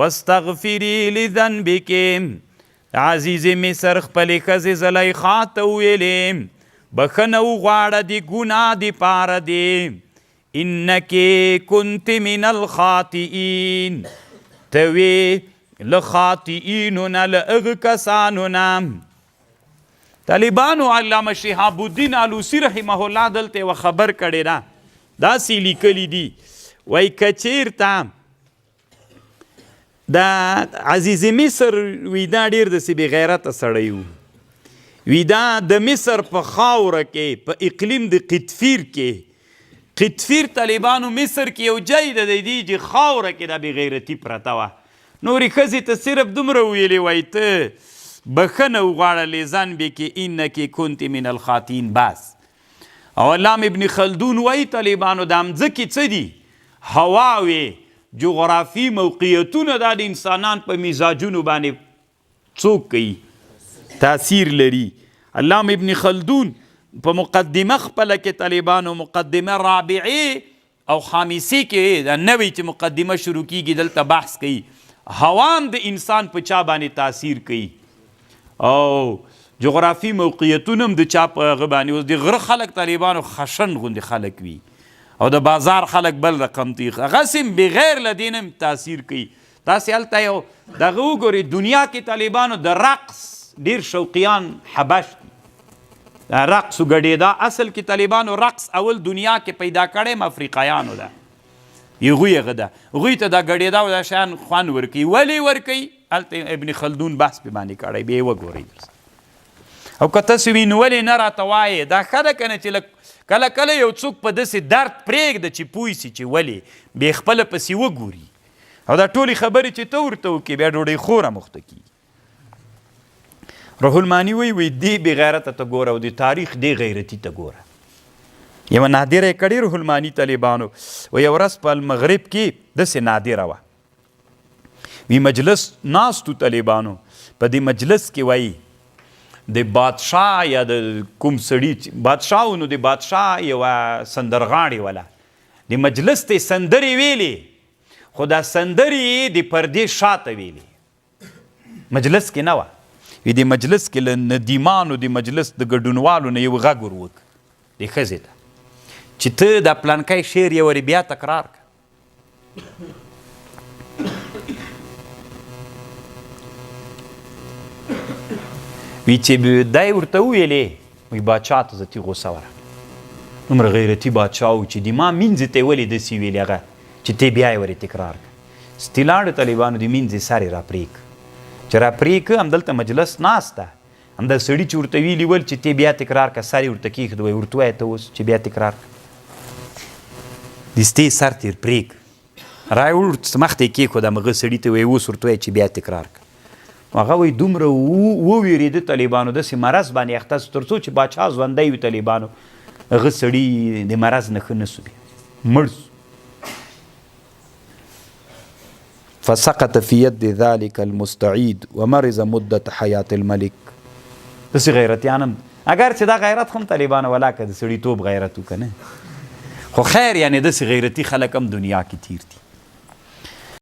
واستغفری لذنبک عزیز مصر خپلې ښځې زلیخا ته ویلې بخښنه وغواړه د ګناه دپاره دې انکې کنت من الخاطئین ته وې له خاطئینو نه له هغه کسانو نه طالبانو علامه شهاب الدین علوسی رحمه الله دلته یوه خبر کړې ده داسې لیکلي دي وایي که چېرته دا عزیز مصر وی دا ډېر داسې بې غیرته سړی و وی دا د مصر په خاوره کې په اقلیم د قطفیر کې قطفیر طالبانو مصر کې یو ځای د دې چې خاوره کې دا بې غیرتي پرته وه نورې ښځې ته صرف دومره ویلې وایي ته بخښنه وغواړه لذنبکې انکې کنت من الخاطئین بس او علامه ابن خلدون وایي طالبانو دا مځکې څه دي هوا وې جغرافي موقعیتونه دا د انسانان په مزاجونو باندې څوک کوي تاثیر لري علامه ابن خلدون په مقدمه خپله کې طالبانو مقدمه رابعه او حماسی کې دا نوی چې مقدمه شروع کیږي دلته بحث کوي هوام د انسان په چا باندې تاثیر کوي او جغرافي موقعیتونه هم د چا په هغه باندې اوس د غره خلک طالبانو خشن غوندې خلک وي او د بازار خلک بل رقم دي هغسې هم بغیر له دې نه تاثیر کوي تاسې هلته یو دغه وګورئ دنیا کې طالبانو د رقص ډېر شوقیان حبش دي رقص و ګډېدا اصل کې طالبانو رقص اول دنیا کې پیدا کړی هم افریقایانو ده هغوی هغه ده هغوی ته دا ګډېدا او دا شیان خوند ورکوي ولې ورکوي هلته ابن خلدون بحث پې باندې کړی بیا یې وګورئ او که تاسې وي نو ولې نه راته وایې دا ښه ده که نه چې کله کله یو څوک په داسې درد پرېږده چې پوه سي چې ولې بې خپله پسې وګوري او دا ټولې خبرې چې ته ورته وکړې بیا ډوډۍ خوره مخته کېږي روح المانی وی دې بې غیرته ته ګوره او د تاریخ دې غیرتي ته ګوره یوه نادره یې کړې روح المانی طالبانو و یو ورځ په المغرب کې داسې نادره وه وی مجلس ناستو طالبانو په دې مجلس کې وایي د بادشاه یا د کوم سړي بادشاه و نو د بادشاه یوه سندرغاړې وله د مجلس ته یې سندرې ویلې خو دا سندرې یې د پردې شاته ویلې مجلس کې نه وه وی د مجلس کې له ندیمانو د مجلس د ګډونوالو نه یو غږ ور وک د ښځې ته چې ته دا پلانکی شعر یې ورې بیا تکرار که وی چې دا یې ورته وویلې وی باچا ته ذاتي غوسه ورغله دومره غیرتي باچا و چې د ما مینځې ته یې ولې داسې ویلې هغه چې ته بیا یې ورې تکرار که ستې لاړو طالبانو د مینځې سر یې راپرې که چې راپرې که همدلته مجلس ناست ده همدا سړي چې ورته ویلي ول چې ته بیا تکرار که سر یې ورته کېښود وایي ورته وایه ته اوس چې بیا تکرار که د ستې سر تېر پرې که را یې مخ ته یې کېښود همغه سړي ته وایي اوس ورته وایه چې بیا تکرار که هغه وایي دومره وویرېده طالبانو داسې مرض باندې اخته سو تر څو چې باچا ژوندی وي طالبانو هغه سړي د مرض نه ښه نه سو بیا مړ سو فسقط في يد ذلك المستعيد ومرض مدة حياة الملك داسې غیرتیان هم اگر چې دا غیرت هم طالبانو ولا که د سړي توب غیرت و که نه خو خیر یعنې داسې غیرتي خلک هم دنیا کې تیر دي